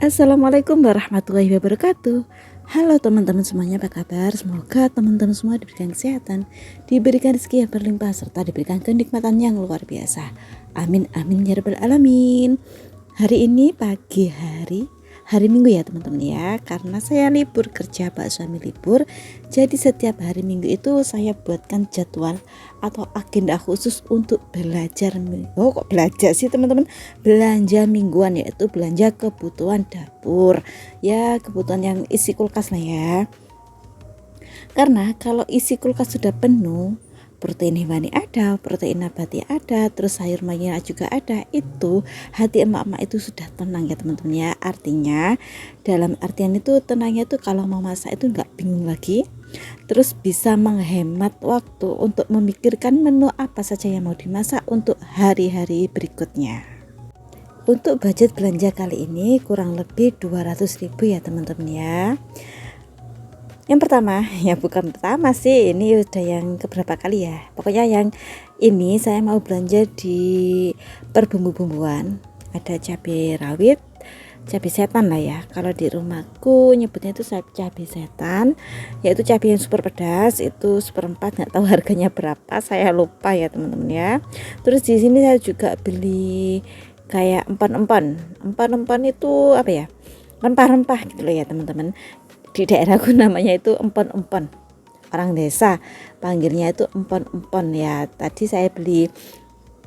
Assalamualaikum warahmatullahi wabarakatuh. Halo teman-teman semuanya, apa kabar? Semoga teman-teman semua diberikan kesehatan, diberikan rezeki yang berlimpah, serta diberikan kenikmatan yang luar biasa. Amin amin ya rabbal alamin. Hari ini pagi hari Minggu ya teman-teman ya, karena saya libur kerja, Pak suami libur. Jadi setiap hari Minggu itu saya buatkan jadwal atau agenda khusus untuk belajar. Oh kok belajar sih teman-teman? Belanja mingguan, yaitu belanja kebutuhan dapur. Ya kebutuhan yang isi kulkas lah ya. Karena kalau isi kulkas sudah penuh, protein hewani ada, protein nabati ada, terus sayur mayur juga ada, itu hati emak-emak itu sudah tenang ya teman-teman ya. Artinya dalam artian itu tenangnya itu kalau mau masak itu nggak bingung lagi, terus bisa menghemat waktu untuk memikirkan menu apa saja yang mau dimasak untuk hari-hari berikutnya. Untuk budget belanja kali ini kurang lebih 200.000 ya teman-teman ya. Yang pertama, ya bukan pertama sih, ini udah yang keberapa kali ya. Pokoknya yang ini saya mau belanja di perbumbu-bumbuan. Ada cabai rawit, cabai setan lah ya. Kalau di rumahku nyebutnya itu cabai setan, yaitu cabai yang super pedas, itu seperempat, nggak tahu harganya berapa, saya lupa ya teman-teman ya. Terus di sini saya juga beli kayak empon-empon. Empon-empon itu apa ya? Rempah-rempah gitu loh ya teman-teman. Di daerahku namanya itu empon-empon, orang desa panggilnya itu empon-empon ya. Tadi saya beli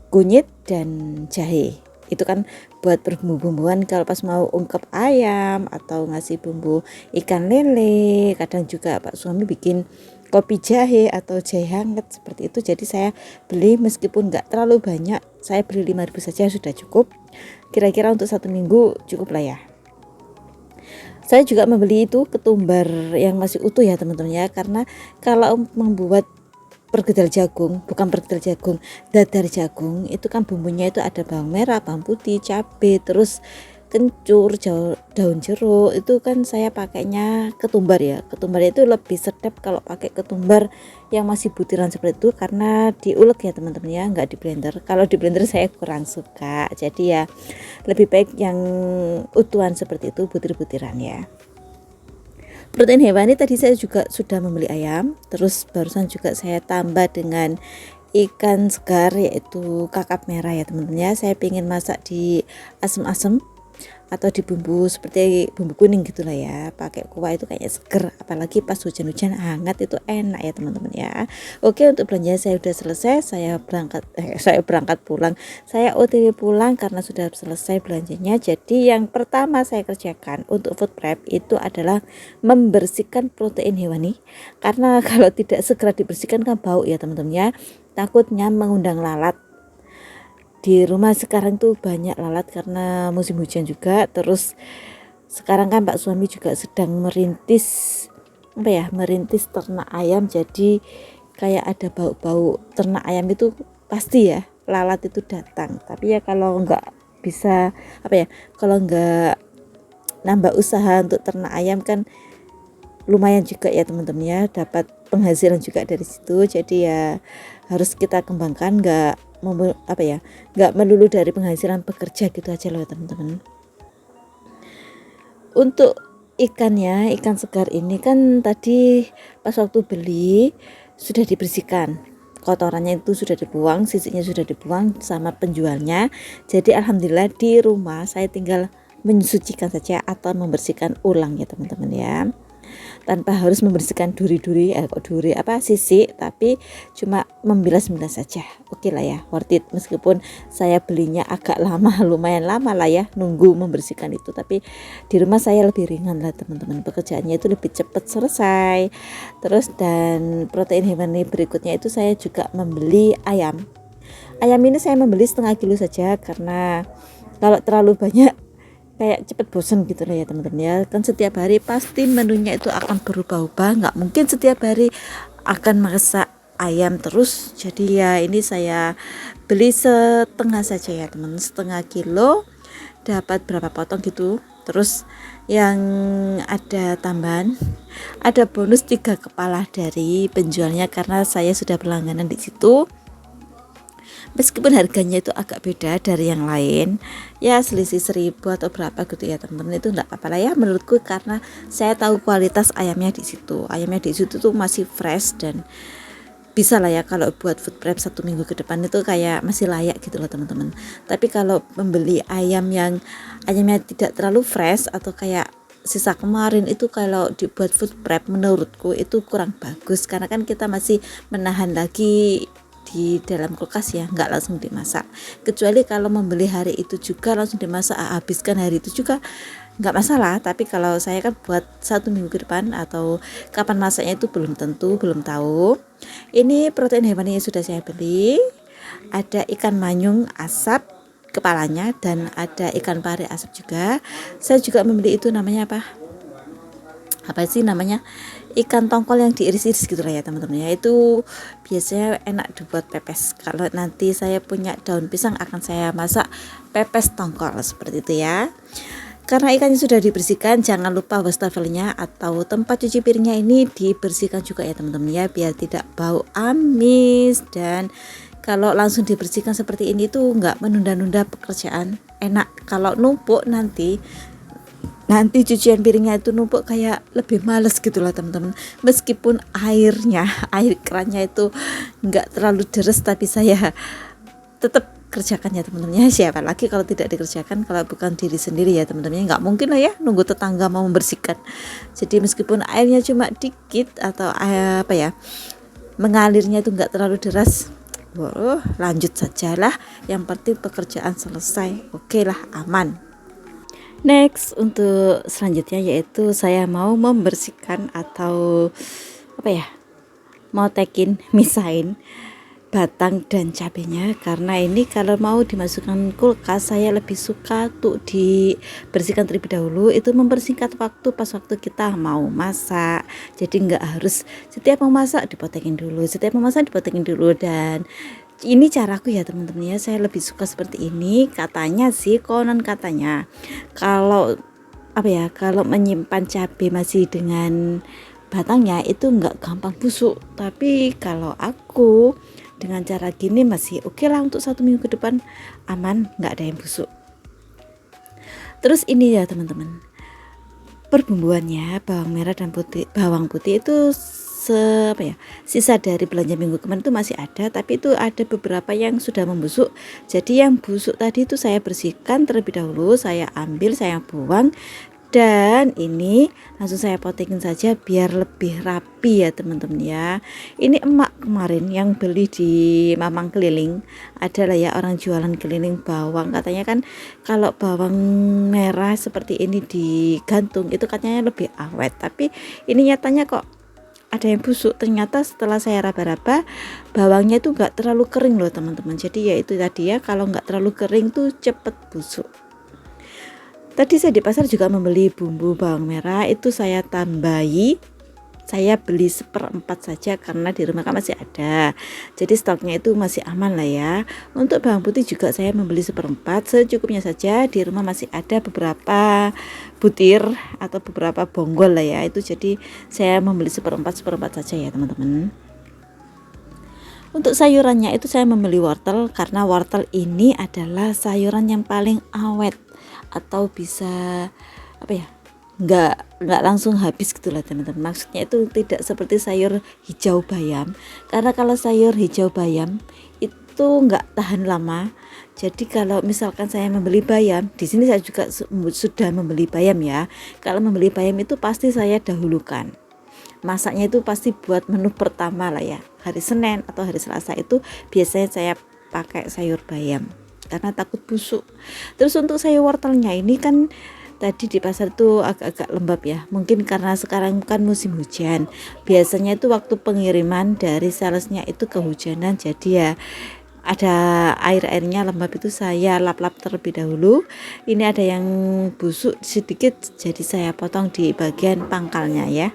kunyit dan jahe, itu kan buat berbumbu-bumbuan kalau pas mau ungkep ayam atau ngasih bumbu ikan lele. Kadang juga Pak suami bikin kopi jahe atau jahe hangat seperti itu. Jadi saya beli meskipun nggak terlalu banyak, saya beli 5.000 saja sudah cukup, kira-kira untuk 1 minggu cukup lah ya. Saya juga membeli itu ketumbar yang masih utuh ya teman-teman ya, karena kalau membuat perkedel jagung, bukan perkedel jagung, dadar jagung, itu kan bumbunya itu ada bawang merah, bawang putih, cabai, terus kencur, daun jeruk. Itu kan saya pakainya ketumbar ya. Ketumbar itu lebih sedap kalau pakai ketumbar yang masih butiran seperti itu, karena diulek ya teman-teman ya, nggak di blender. Kalau di blender saya kurang suka, jadi ya lebih baik yang utuhan seperti itu, butir-butiran ya. Protein hewani tadi saya juga sudah membeli ayam, terus barusan juga saya tambah dengan ikan segar yaitu kakap merah ya teman-teman ya. Saya pengen masak di asem-asem atau di bumbu seperti bumbu kuning gitulah ya, pakai kuah itu kayaknya seger, apalagi pas hujan-hujan hangat itu enak ya teman-teman ya. Oke, untuk belanja saya sudah selesai, saya berangkat pulang, saya OTW pulang karena sudah selesai belanjanya. Jadi yang pertama saya kerjakan untuk food prep itu adalah membersihkan protein hewani, karena kalau tidak segera dibersihkan kan bau ya teman-teman ya, takutnya mengundang lalat. Di rumah sekarang tuh banyak lalat karena musim hujan juga. Terus sekarang kan Pak suami juga sedang merintis ternak ayam, jadi kayak ada bau-bau ternak ayam itu pasti ya lalat itu datang. Tapi ya kalau nggak bisa kalau nggak nambah usaha untuk ternak ayam kan lumayan juga ya teman-teman ya, dapat penghasilan juga dari situ. Jadi ya harus kita kembangkan, nggak melulu dari penghasilan pekerja gitu aja loh teman-teman. Untuk ikannya, ikan segar ini kan tadi pas waktu beli sudah dibersihkan, kotorannya itu sudah dibuang, sisiknya sudah dibuang sama penjualnya. Jadi alhamdulillah di rumah saya tinggal mensucikan saja atau membersihkan ulang ya teman-teman ya, tanpa harus membersihkan sisik, tapi cuma membilas-bilas saja. Oke lah ya, worth it, meskipun saya belinya agak lama, lumayan lama lah ya nunggu membersihkan itu, tapi di rumah saya lebih ringan lah teman-teman, pekerjaannya itu lebih cepat selesai. Terus dan protein hewani berikutnya itu saya juga membeli ayam. Ayam ini saya membeli setengah kilo saja, karena kalau terlalu banyak kayak cepet bosen gitu loh ya teman-teman ya. Kan setiap hari pasti menunya itu akan berubah-ubah, nggak mungkin setiap hari akan masak ayam terus. Jadi ya ini saya beli setengah saja ya teman, setengah kilo dapat berapa potong gitu. Terus yang ada tambahan, ada bonus 3 kepala dari penjualnya, karena saya sudah berlangganan di situ. Meskipun harganya itu agak beda dari yang lain, ya selisih 1.000 atau berapa gitu ya teman-teman, itu enggak apa-apa lah ya menurutku, karena saya tahu kualitas ayamnya di situ. Ayamnya di situ tuh masih fresh dan bisa lah ya kalau buat food prep 1 minggu ke depan itu kayak masih layak gitu loh teman-teman. Tapi kalau membeli ayam yang ayamnya tidak terlalu fresh atau kayak sisa kemarin, itu kalau dibuat food prep menurutku itu kurang bagus, karena kan kita masih menahan lagi di dalam kulkas ya, nggak langsung dimasak. Kecuali kalau membeli hari itu juga langsung dimasak, habiskan hari itu juga nggak masalah. Tapi kalau saya kan buat 1 minggu ke depan atau kapan masaknya itu belum tentu, belum tahu. Ini protein hewani yang sudah saya beli, ada ikan manyung asap kepalanya dan ada ikan pari asap juga. Saya juga membeli itu namanya apa sih namanya, ikan tongkol yang diiris-iris gitu lah ya teman-teman ya. Itu biasanya enak dibuat pepes. Kalau nanti saya punya daun pisang akan saya masak pepes tongkol seperti itu ya. Karena ikannya sudah dibersihkan, jangan lupa wastafelnya atau tempat cuci piringnya ini dibersihkan juga ya teman-teman ya, biar tidak bau amis. Dan kalau langsung dibersihkan seperti ini tuh nggak menunda-nunda pekerjaan, enak. Kalau numpuk nanti cucian piringnya itu numpuk, kayak lebih males gitu lah teman-teman. Meskipun air kerannya itu nggak terlalu deres, tapi saya tetap kerjakan ya teman-teman ya. Siapa lagi kalau tidak dikerjakan, kalau bukan diri sendiri ya teman-teman ya. Nggak mungkin lah ya nunggu tetangga mau membersihkan. Jadi meskipun airnya cuma dikit atau mengalirnya itu nggak terlalu deras, lanjut sajalah, yang penting pekerjaan selesai, oke lah, aman. Next, untuk selanjutnya yaitu saya mau membersihkan atau mau misahin batang dan cabenya, karena ini kalau mau dimasukkan kulkas saya lebih suka tuh dibersihkan terlebih dahulu. Itu mempersingkat waktu pas waktu kita mau masak, jadi nggak harus setiap mau masak dipotongin dulu. Dan ini caraku ya teman-teman ya, saya lebih suka seperti ini. Katanya sih, konon katanya kalau kalau menyimpan cabai masih dengan batangnya itu nggak gampang busuk. Tapi kalau aku dengan cara gini masih oke lah, untuk 1 minggu ke depan aman, nggak ada yang busuk. Terus ini ya teman-teman, perbumbuannya bawang merah dan bawang putih itu sisa dari belanja minggu kemarin itu masih ada, tapi itu ada beberapa yang sudah membusuk. Jadi yang busuk tadi itu saya bersihkan terlebih dahulu, saya ambil, saya buang, dan ini langsung saya potongin saja biar lebih rapi ya teman-teman ya. Ini emak kemarin yang beli di Mamang Keliling, adalah ya orang jualan keliling bawang. Katanya kan kalau bawang merah seperti ini digantung itu katanya lebih awet, tapi ini nyatanya kok ada yang busuk. Ternyata setelah saya raba-raba, bawangnya itu nggak terlalu kering loh teman-teman. Jadi ya itu tadi ya, kalau nggak terlalu kering tuh cepet busuk. Tadi saya di pasar juga membeli bumbu bawang merah, itu saya tambahi, saya beli 1/4 saja karena di rumah kan masih ada, jadi stoknya itu masih aman lah ya. Untuk bawang putih juga saya membeli 1/4, secukupnya saja, di rumah masih ada beberapa butir atau beberapa bonggol lah ya, itu jadi saya membeli 1/4 saja ya teman-teman. Untuk sayurannya itu saya membeli wortel, karena wortel ini adalah sayuran yang paling awet, atau bisa nggak langsung habis gitulah teman-teman. Maksudnya itu tidak seperti sayur hijau bayam, karena kalau sayur hijau bayam itu nggak tahan lama. Jadi kalau misalkan saya membeli bayam, di sini saya juga sudah membeli bayam ya. Kalau membeli bayam itu pasti saya dahulukan, masaknya itu pasti buat menu pertama lah ya. Hari Senin atau hari Selasa itu biasanya saya pakai sayur bayam karena takut busuk. Terus untuk sayur wortelnya ini kan tadi di pasar itu agak-agak lembab ya, mungkin karena sekarang kan musim hujan. Biasanya itu waktu pengiriman dari salesnya itu kehujanan, jadi ya ada air-airnya lembab, itu saya lap-lap terlebih dahulu. Ini ada yang busuk sedikit, jadi saya potong di bagian pangkalnya ya.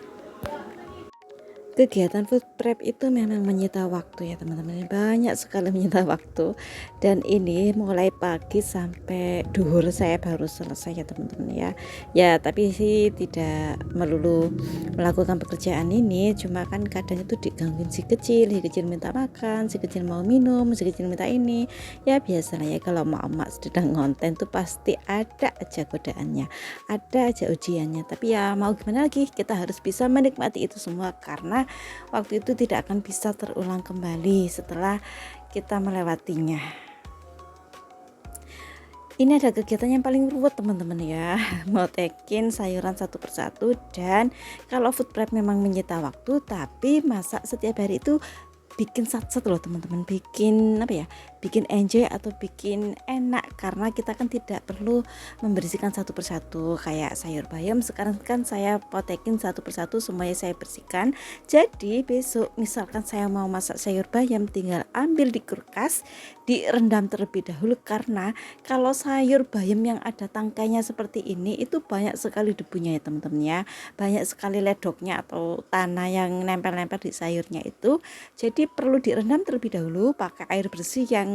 Kegiatan food prep itu memang menyita waktu ya teman-teman, banyak sekali menyita waktu, dan ini mulai pagi sampai duhur saya baru selesai ya teman-teman ya. Ya tapi sih tidak melulu melakukan pekerjaan ini, cuma kan kadang itu digangguin si kecil minta makan, si kecil mau minum, si kecil minta ini. Ya biasalah ya, kalau emak-emak sedang konten tuh pasti ada aja godaannya, ada aja ujiannya. Tapi ya mau gimana lagi, kita harus bisa menikmati itu semua karena waktu itu tidak akan bisa terulang kembali setelah kita melewatinya. Ini ada kegiatan yang paling ruwet teman-teman ya, mau tekin sayuran satu persatu. Dan kalau food prep memang menyita waktu, tapi masak setiap hari itu bikin sat-sat loh teman-teman, bikin apa ya, bikin enjoy atau bikin enak, karena kita kan tidak perlu membersihkan satu persatu. Kayak sayur bayam sekarang kan saya potekin satu persatu, semuanya saya bersihkan. Jadi besok misalkan saya mau masak sayur bayam, tinggal ambil di kulkas, direndam terlebih dahulu, karena kalau sayur bayam yang ada tangkainya seperti ini itu banyak sekali debunya ya teman-teman ya, banyak sekali ledoknya atau tanah yang nempel-nempel di sayurnya itu. Jadi perlu direndam terlebih dahulu pakai air bersih yang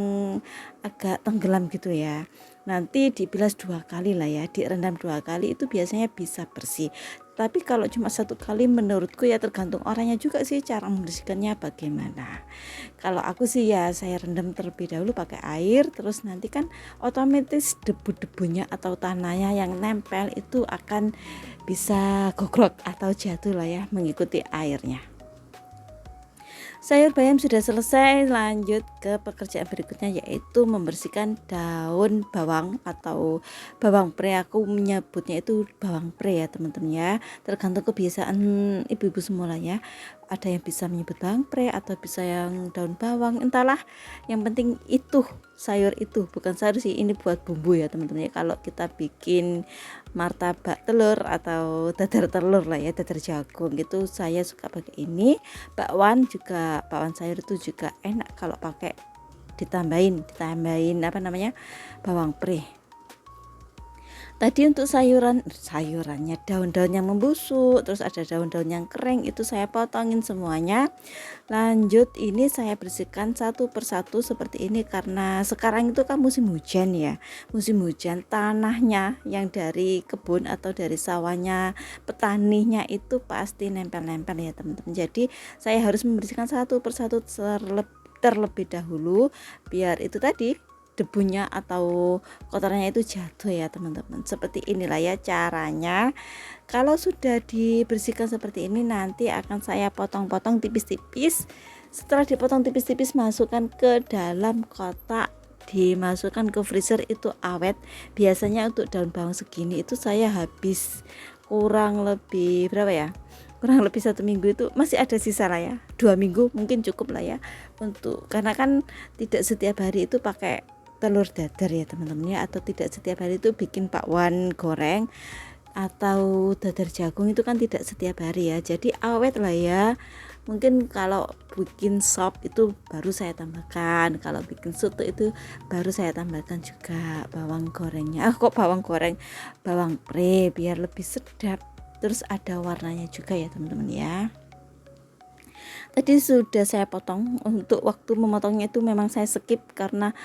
agak tenggelam gitu ya. Nanti dibilas 2 kali lah ya, direndam 2 kali itu biasanya bisa bersih. Tapi kalau cuma 1 kali menurutku ya tergantung orangnya juga sih cara membersihkannya bagaimana. Kalau aku sih ya saya rendam terlebih dahulu pakai air, terus nanti kan otomatis debu-debunya atau tanahnya yang nempel itu akan bisa gogrok atau jatuh lah ya mengikuti airnya. Sayur bayam sudah selesai, lanjut ke pekerjaan berikutnya yaitu membersihkan daun bawang atau bawang pre. Aku menyebutnya itu bawang pre ya teman-teman ya, tergantung kebiasaan ibu-ibu semula ya. Ada yang bisa menyebut bawang pre atau bisa yang daun bawang, entahlah. Yang penting itu sayur itu, bukan sayur sih, ini buat bumbu ya teman-teman ya. Kalau kita bikin martabak telur atau dadar telur lah ya, dadar jagung gitu, saya suka pakai ini. Bakwan juga, bakwan sayur itu juga enak kalau pakai ditambahin apa namanya, bawang pre. Tadi untuk sayurannya daun-daun yang membusuk, terus ada daun-daun yang kering, itu saya potongin semuanya. Lanjut ini saya bersihkan satu persatu seperti ini, karena sekarang itu kan musim hujan ya, musim hujan, tanahnya yang dari kebun atau dari sawahnya petaninya itu pasti nempel-nempel ya teman-teman. Jadi saya harus membersihkan satu persatu terlebih dahulu, biar itu tadi debunya atau kotorannya itu jatuh ya teman-teman. Seperti inilah ya caranya. Kalau sudah dibersihkan seperti ini, nanti akan saya potong-potong tipis-tipis. Setelah dipotong tipis-tipis, masukkan ke dalam kotak, dimasukkan ke freezer, itu awet. Biasanya untuk daun bawang segini itu saya habis kurang lebih berapa ya, kurang lebih 1 minggu, itu masih ada sisa lah ya, 2 minggu mungkin cukup lah ya untuk, karena kan tidak setiap hari itu pakai telur dadar ya teman-teman ya, atau tidak setiap hari itu bikin bakwan goreng atau dadar jagung, itu kan tidak setiap hari ya, jadi awet lah ya. Mungkin kalau bikin sop itu baru saya tambahkan, kalau bikin soto itu baru saya tambahkan juga bawang gorengnya. Kok bawang goreng, bawang pre, biar lebih sedap, terus ada warnanya juga ya teman-teman ya. Tadi sudah saya potong, untuk waktu memotongnya itu memang saya skip karena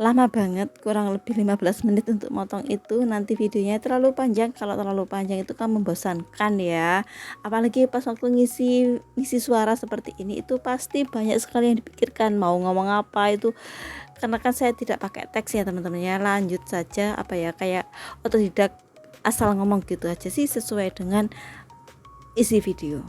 lama banget, kurang lebih 15 menit untuk motong itu. Nanti videonya terlalu panjang, kalau terlalu panjang itu kan membosankan ya, apalagi pas waktu ngisi suara seperti ini, itu pasti banyak sekali yang dipikirkan mau ngomong apa itu, karena kan saya tidak pakai teks ya teman-teman ya. Lanjut saja apa ya, kayak otodidak, asal ngomong gitu aja sih, sesuai dengan isi video.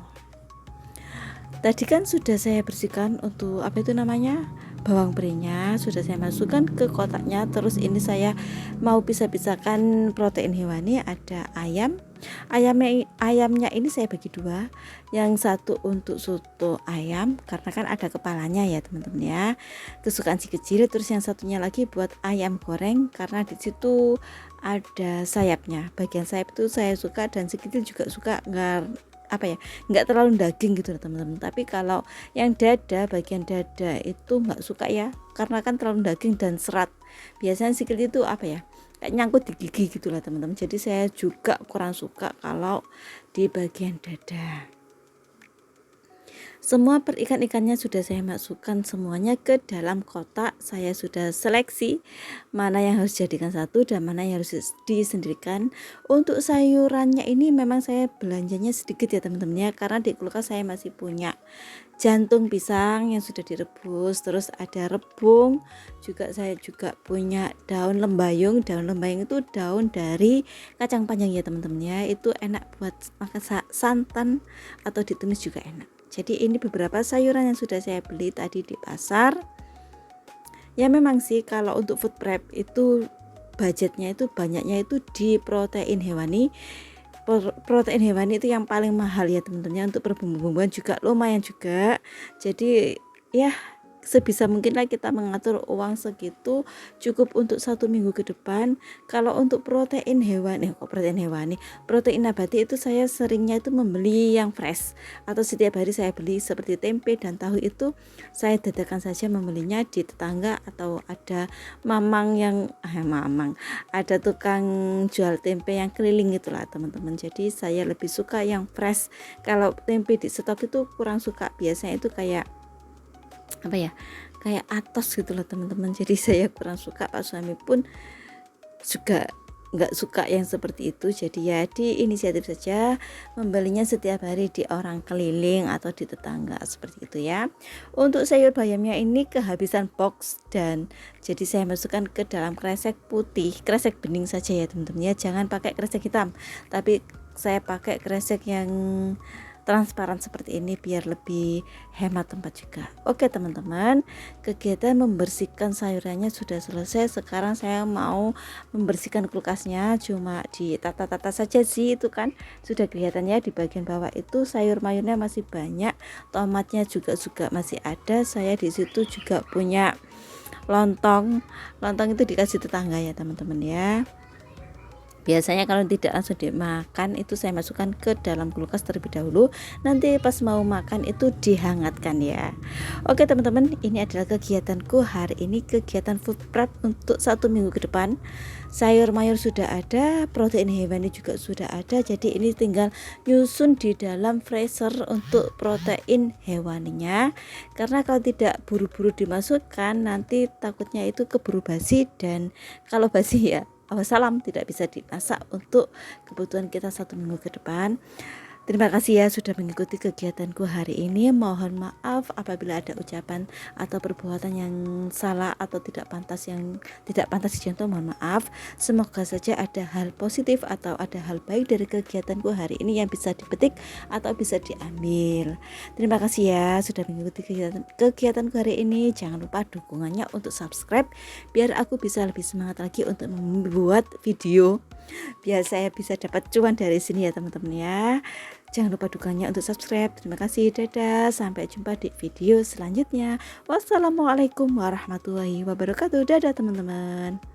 Tadi kan sudah saya bersihkan untuk apa itu namanya, bawang prenya sudah saya masukkan ke kotaknya. Terus ini saya mau pisah-pisahkan protein hewani, ada ayamnya ini saya bagi 2, yang satu untuk soto ayam karena kan ada kepalanya ya teman-teman ya, kesukaan si kecil. Terus yang satunya lagi buat ayam goreng karena di situ ada sayapnya, bagian sayap itu saya suka, dan si kecil juga suka, nggak terlalu daging gitu teman-teman. Tapi kalau yang dada, bagian dada itu nggak suka ya, karena kan terlalu daging dan serat. Biasanya sikil itu kayak nyangkut di gigi gitu lah teman-teman. Jadi saya juga kurang suka kalau di bagian dada. Semua perikan-ikannya sudah saya masukkan semuanya ke dalam kotak. Saya sudah seleksi mana yang harus dijadikan satu dan mana yang harus disendirikan. Untuk sayurannya ini memang saya belanjanya sedikit ya teman-teman ya, karena di kulkas saya masih punya jantung pisang yang sudah direbus, terus ada rebung juga, saya juga punya daun lembayung. Daun lembayung itu daun dari kacang panjang ya teman-teman ya, itu enak buat makan santan atau ditumis juga enak. Jadi ini beberapa sayuran yang sudah saya beli tadi di pasar. Ya memang sih kalau untuk food prep itu budgetnya itu banyaknya itu di protein hewani. Protein hewani itu yang paling mahal ya teman-teman. Untuk perbumbu-bumbuan juga lumayan juga. Jadi ya sebisa mungkin lah kita mengatur uang segitu cukup untuk 1 minggu ke depan. Kalau untuk protein hewani, protein nabati itu saya seringnya itu membeli yang fresh, atau setiap hari saya beli seperti tempe dan tahu itu saya dadakan saja membelinya di tetangga, atau ada ada tukang jual tempe yang keliling itulah teman-teman. Jadi saya lebih suka yang fresh. Kalau tempe di stok itu kurang suka, biasanya itu kayak kayak atos gitu loh teman-teman. Jadi saya kurang suka, Pak suami pun juga nggak suka yang seperti itu. Jadi ya di inisiatif saja membelinya setiap hari di orang keliling atau di tetangga seperti itu ya. Untuk sayur bayamnya ini kehabisan box, dan jadi saya masukkan ke dalam kresek putih, kresek bening saja ya teman-teman ya, jangan pakai kresek hitam, tapi saya pakai kresek yang transparan seperti ini biar lebih hemat tempat juga. Oke teman-teman, kegiatan membersihkan sayurannya sudah selesai. Sekarang saya mau membersihkan kulkasnya, cuma ditata-tata saja sih, itu kan sudah kelihatannya di bagian bawah itu sayur mayurnya masih banyak, tomatnya juga masih ada. Saya di situ juga punya lontong itu dikasih tetangga ya teman-teman ya. Biasanya kalau tidak langsung dimakan itu saya masukkan ke dalam kulkas terlebih dahulu, nanti pas mau makan itu dihangatkan ya. Oke teman-teman, ini adalah kegiatanku hari ini, kegiatan food prep untuk 1 minggu ke depan. Sayur mayur sudah ada, protein hewani juga sudah ada, jadi ini tinggal nyusun di dalam freezer untuk protein hewaninya, karena kalau tidak buru-buru dimasukkan nanti takutnya itu keburu basi, dan kalau basi ya salam, tidak bisa dimasak untuk kebutuhan kita 1 minggu ke depan. Terima kasih ya sudah mengikuti kegiatanku hari ini. Mohon maaf apabila ada ucapan atau perbuatan yang salah atau tidak pantas dicontoh, mohon maaf. Semoga saja ada hal positif atau ada hal baik dari kegiatanku hari ini yang bisa dipetik atau bisa diambil. Terima kasih ya sudah mengikuti kegiatanku hari ini. Jangan lupa dukungannya untuk subscribe biar aku bisa lebih semangat lagi untuk membuat video, biar saya bisa dapat cuan dari sini ya teman-teman ya. Jangan lupa dukungannya untuk subscribe. Terima kasih, dadah, sampai jumpa di video selanjutnya. Wassalamualaikum warahmatullahi wabarakatuh. Dadah teman-teman.